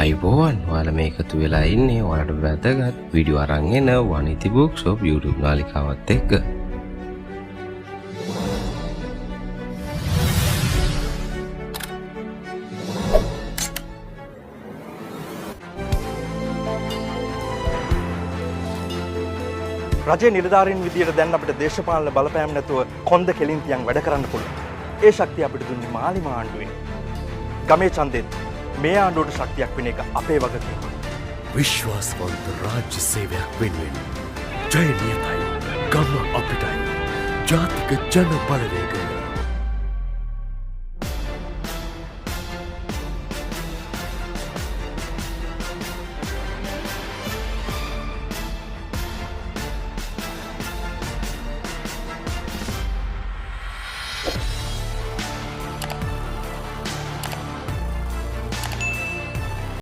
අයිබෝවන් ඔයාලා මේ එකතු වෙලා ඉන්නේ ඔයාලට වැදගත් වීඩියෝ අරන් එන වනිති බුක්ෂොප් YouTube නාලිකාවත් එක්ක. රජයේ නිලධාරීන් විදියට දැන් අපිට දේශපාලන බලපෑම් නැතුව කොන්ද කෙලින් තියන් වැඩ කරන්න පුළුවන්. ඒ ශක්තිය අපිට දුන්නේ මාලිමා ආණ්ඩුවෙන්. ගමේ ඡන්දෙත් මේ ආණ්ඩුවට ශක්තියක් වෙන එක අපේ වගකීම. විශ්වාසවන්ත රාජ්‍ය සේවයක් වෙනුවෙන් ජය නියතයි. ගම අපිටයි. ජාතික ජන බලවේගය